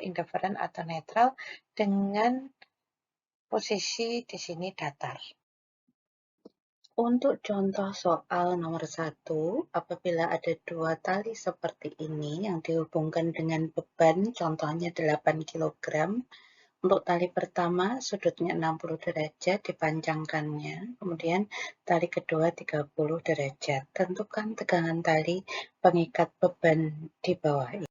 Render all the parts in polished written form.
indiferen atau netral dengan posisi di sini datar. Untuk contoh soal nomor 1, apabila ada dua tali seperti ini yang dihubungkan dengan beban, contohnya 8 kg, untuk tali pertama sudutnya 60 derajat dipanjangkannya, kemudian tali kedua 30 derajat. Tentukan tegangan tali pengikat beban di bawah ini.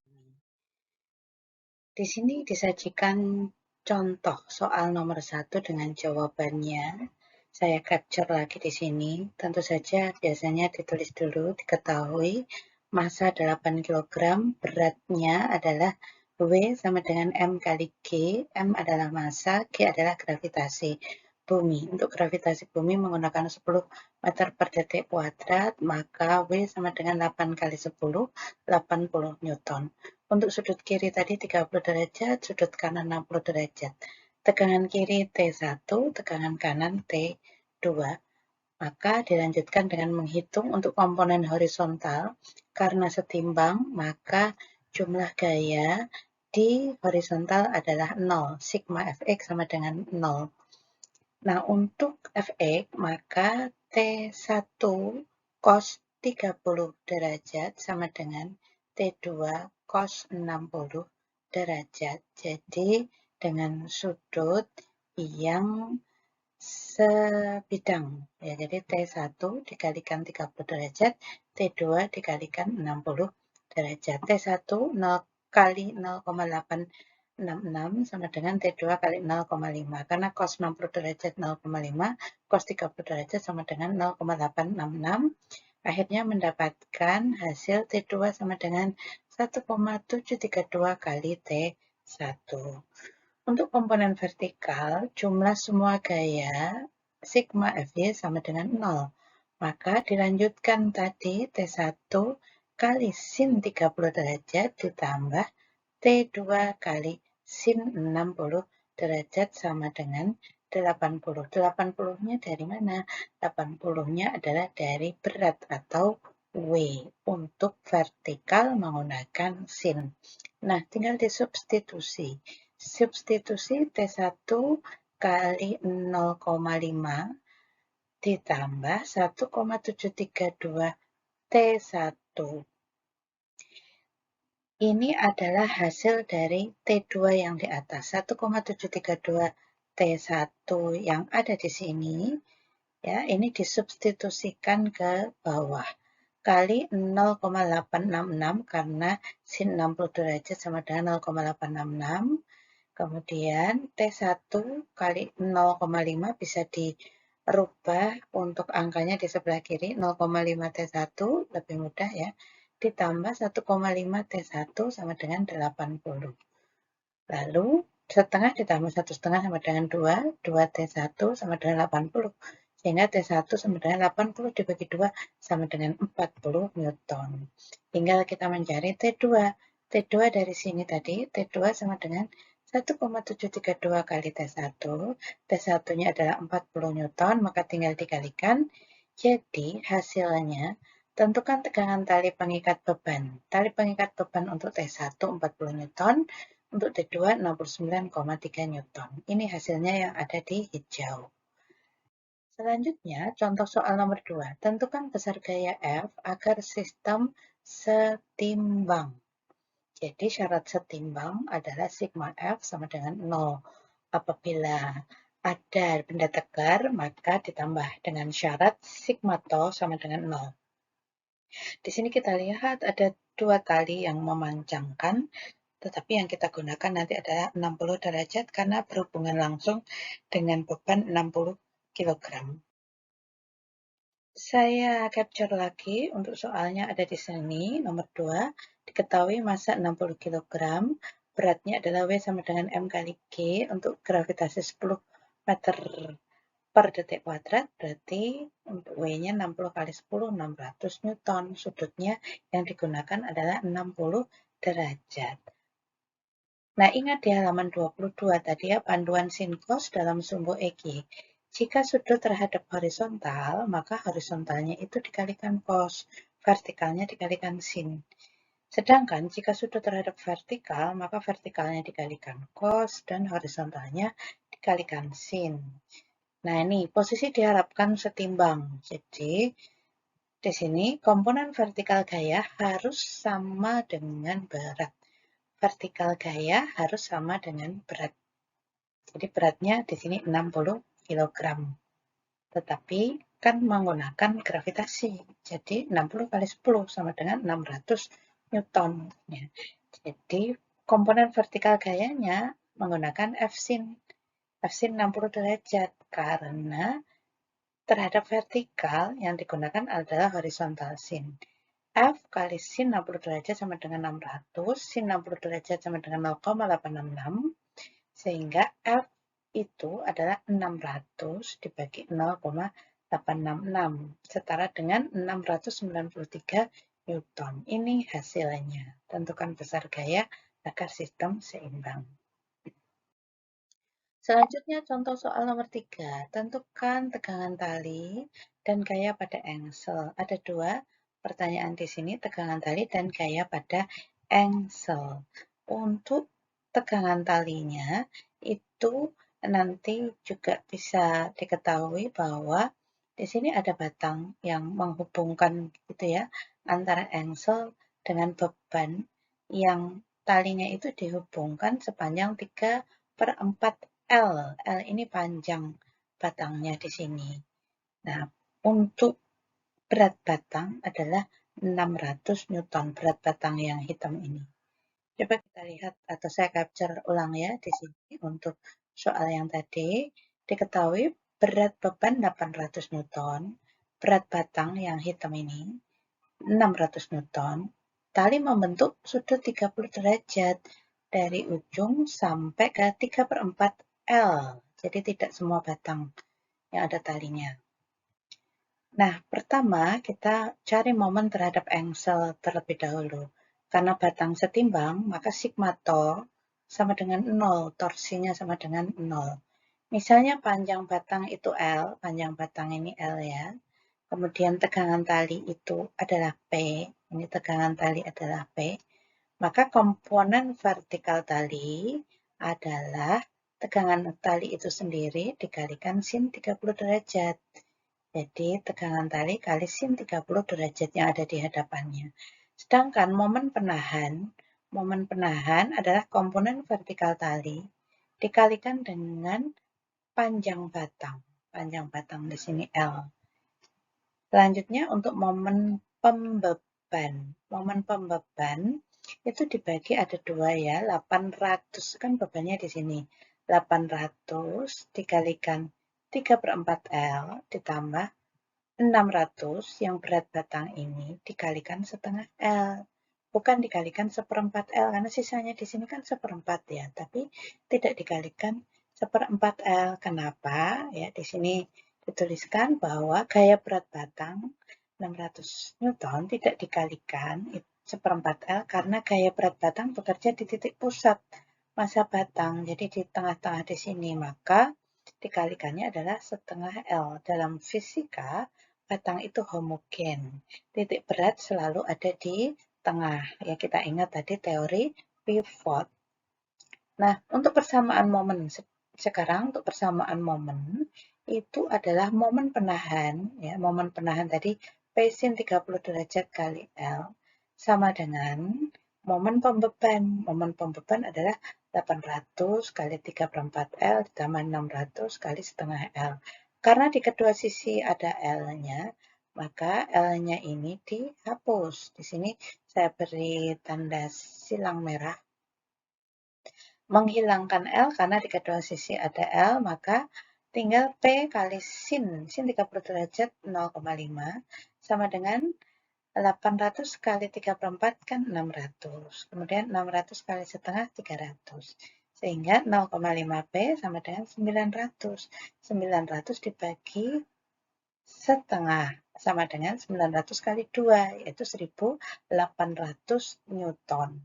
Di sini disajikan contoh soal nomor 1 dengan jawabannya. Saya capture lagi di sini. Tentu saja biasanya ditulis dulu, diketahui massa 8 kg, beratnya adalah W sama dengan M kali G. M adalah massa, G adalah gravitasi bumi. Untuk gravitasi bumi menggunakan 10 meter per detik kuadrat, maka W sama dengan 8 kali 10, 80 Newton. Untuk sudut kiri tadi 30 derajat, sudut kanan 60 derajat. Tegangan kiri T1, tegangan kanan T2. Maka dilanjutkan dengan menghitung untuk komponen horizontal. Karena setimbang, maka jumlah gaya di horizontal adalah 0. Sigma Fx sama dengan 0. Nah, untuk Fx, maka T1 cos 30 derajat sama dengan T2 cos 60 derajat. Jadi, dengan sudut yang sebidang. Ya, jadi T1 dikalikan 30 derajat, T2 dikalikan 60 derajat. T1 0 kali 0,866 sama dengan T2 kali 0,5. Karena cos 60 derajat 0,5, cos 30 derajat sama dengan 0,866. Akhirnya mendapatkan hasil T2 sama dengan 1,732 kali T1. Untuk komponen vertikal, jumlah semua gaya sigma Fy sama dengan 0. Maka dilanjutkan tadi T1 kali sin 30 derajat ditambah T2 kali sin 60 derajat sama dengan 80. 80-nya dari mana? 80-nya adalah dari berat atau W untuk vertikal menggunakan sin. Nah, tinggal disubstitusi. Substitusi T1 kali 0,5 ditambah 1,732 T1. Ini adalah hasil dari T2 yang di atas, 1,732 T1 yang ada di sini. Ya, ini disubstitusikan ke bawah. Kali 0,866 karena sin 60 derajat sama dengan 0,866. Kemudian T1 kali 0,5 bisa dirubah untuk angkanya di sebelah kiri, 0,5 T1 lebih mudah ya, ditambah 1,5 T1 sama dengan 80. Lalu setengah ditambah 1,5 sama dengan 2, 2 T1 sama dengan 80. Sehingga T1 sama dengan 80 dibagi 2 sama dengan 40 Newton. Tinggal kita mencari T2. T2 dari sini tadi, T2 sama dengan 1,732 kali T1. T1-nya adalah 40 Newton, maka tinggal dikalikan. Jadi hasilnya, tentukan tegangan tali pengikat beban. Tali pengikat beban untuk T1 40 Newton, untuk T2 69,3 Newton. Ini hasilnya yang ada di hijau. Selanjutnya, contoh soal nomor 2. Tentukan besar gaya F agar sistem setimbang. Jadi syarat setimbang adalah sigma F sama dengan 0. Apabila ada benda tegar, maka ditambah dengan syarat sigma tau sama dengan 0. Di sini kita lihat ada dua tali yang memanjangkan, tetapi yang kita gunakan nanti adalah 60 derajat karena berhubungan langsung dengan beban 60 kg. Saya capture lagi untuk soalnya ada di sini, nomor 2. Diketahui massa 60 kg, beratnya adalah W sama dengan M kali G untuk gravitasi 10 meter per detik kuadrat, berarti untuk W-nya 60 kali 10, 600 Newton. Sudutnya yang digunakan adalah 60 derajat. Nah, ingat di halaman 22 tadi ya, panduan sin cos dalam sumbu EG. Jika sudut terhadap horizontal, maka horizontalnya itu dikalikan cos, vertikalnya dikalikan sin. Sedangkan jika sudut terhadap vertikal, maka vertikalnya dikalikan cos dan horizontalnya dikalikan sin. Nah, ini posisi diharapkan setimbang. Jadi, di sini komponen vertikal gaya harus sama dengan berat. Vertikal gaya harus sama dengan berat. Jadi beratnya di sini 60 kg. Tetapi kan menggunakan gravitasi. Jadi 60 kali 10 sama dengan 600 Newton. Ya. Jadi komponen vertikal gayanya menggunakan F sin. F sin 60 derajat karena terhadap vertikal yang digunakan adalah horizontal sin. F kali sin 60 derajat sama dengan 600, sin 60 derajat sama dengan 0,866, sehingga F itu adalah 600 dibagi 0,866, setara dengan 693 Newton. Ini hasilnya. Tentukan besar gaya agar sistem seimbang. Selanjutnya contoh soal nomor 3. Tentukan tegangan tali dan gaya pada engsel. Ada dua pertanyaan di sini, tegangan tali dan gaya pada engsel. Untuk tegangan talinya itu nanti juga bisa diketahui bahwa di sini ada batang yang menghubungkan gitu ya antara engsel dengan beban yang talinya itu dihubungkan sepanjang 3/4 L. L ini panjang batangnya di sini. Nah, untuk berat batang adalah 600 Newton, berat batang yang hitam ini. Coba kita lihat atau saya capture ulang ya di sini untuk soal yang tadi. Diketahui berat beban 800 Newton, berat batang yang hitam ini 600 Newton, tali membentuk sudut 30 derajat dari ujung sampai ke 3/4 L. Jadi tidak semua batang yang ada talinya. Nah, pertama kita cari momen terhadap engsel terlebih dahulu. Karena batang setimbang, maka sigma to sama dengan 0, torsinya sama dengan 0. Misalnya panjang batang itu L, panjang batang ini L ya. Kemudian tegangan tali itu adalah P, ini tegangan tali adalah P, maka komponen vertikal tali adalah tegangan tali itu sendiri dikalikan sin 30 derajat. Jadi tegangan tali kali sin 30 derajat yang ada di hadapannya. Sedangkan momen penahan adalah komponen vertikal tali dikalikan dengan panjang batang. Panjang batang di sini L. Selanjutnya untuk momen pembeban. Momen pembeban itu dibagi ada dua ya, 800 kan bebannya di sini. 800 dikalikan 3/4 L ditambah 600 yang berat batang ini dikalikan setengah L. Bukan dikalikan 1/4 L, karena sisanya di sini kan 1/4 ya, tapi tidak dikalikan 1/4 L. Kenapa? Ya, di sini dituliskan bahwa gaya berat batang 600 Newton tidak dikalikan 1/4 L karena gaya berat batang bekerja di titik pusat massa batang, jadi di tengah-tengah di sini, maka dikalikannya adalah setengah L. Dalam fisika, batang itu homogen. Titik berat selalu ada di tengah. Ya, kita ingat tadi teori pivot. Nah, untuk persamaan momen sekarang untuk persamaan momen itu adalah momen penahan ya, momen penahan tadi P sin 30 derajat kali L sama dengan momen pembeban. Momen pembeban adalah 800 kali 3/4 L ditambah 600 kali setengah L. Karena di kedua sisi ada L-nya, maka L-nya ini dihapus. Di sini saya beri tanda silang merah. Menghilangkan L karena di kedua sisi ada L, maka tinggal P kali sin 30 derajat 0,5 sama dengan 800 kali 3/4 kan 600. Kemudian 600 kali setengah 300. Sehingga 0,5 P sama dengan 900. 900 dibagi setengah sama dengan 900 kali 2, yaitu 1800 Newton.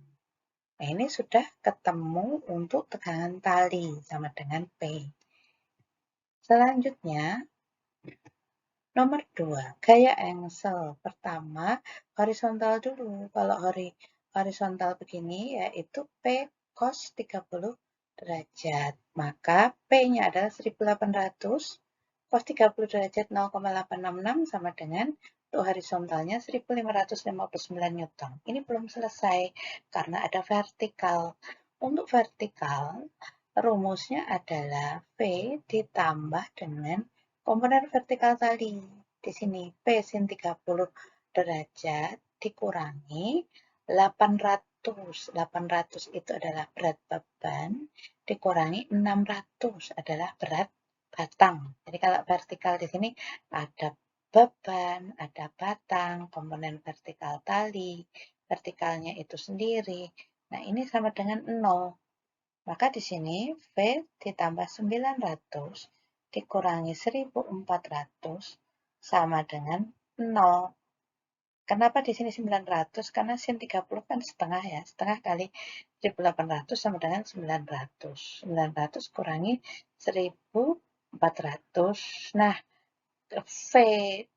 Nah, ini sudah ketemu untuk tegangan tali sama dengan P. Selanjutnya, nomor 2, gaya engsel. Pertama, horizontal dulu. Kalau horizontal begini, yaitu P cos 30 derajat. Maka P-nya adalah 1800, cos 30 derajat 0,866 sama dengan untuk horizontalnya 1559 Newton. Ini belum selesai karena ada vertikal. Untuk vertikal, rumusnya adalah V ditambah dengan komponen vertikal tali. Di sini P sin 30 derajat dikurangi 800. 800 itu adalah berat beban, dikurangi 600 adalah berat batang. Jadi kalau vertikal di sini ada beban, ada batang, komponen vertikal tali, vertikalnya itu sendiri. Nah, ini sama dengan 0. Maka di sini V ditambah 900 dikurangi 1400 sama dengan 0. Kenapa di sini 900? Karena sin 30 kan setengah ya. Setengah kali 1800 sama dengan 900. 900 kurangi 1400. Nah, V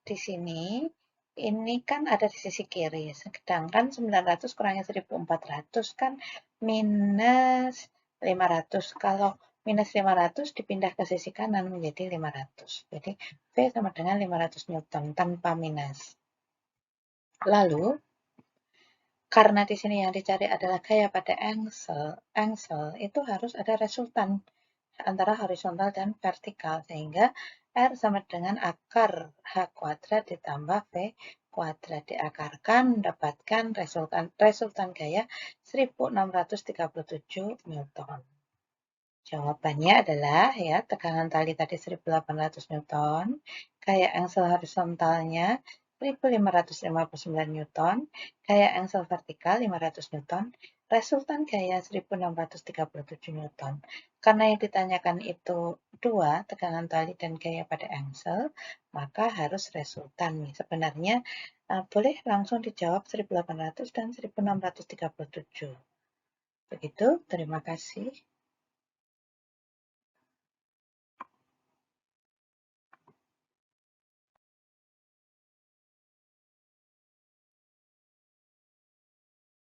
di sini ini kan ada di sisi kiri. Sedangkan 900 kurangi 1400 kan minus 500. Kalau minus 500 dipindah ke sisi kanan menjadi 500. Jadi V sama dengan 500 Newton tanpa minus. Lalu, karena di sini yang dicari adalah gaya pada angsel itu harus ada resultan antara horizontal dan vertikal, sehingga R sama dengan akar H kuadrat ditambah V kuadrat. Diakarkan, mendapatkan resultan gaya 1637 Newton. Jawabannya adalah ya, tegangan tali tadi 1800 Newton, gaya angsel horizontalnya 1559 Newton, gaya angsel vertikal 500 Newton, resultan gaya 1637 Newton. Karena yang ditanyakan itu dua, tegangan tali dan gaya pada angsel, maka harus resultan. Sebenarnya boleh langsung dijawab 1800 dan 1637. Begitu, terima kasih.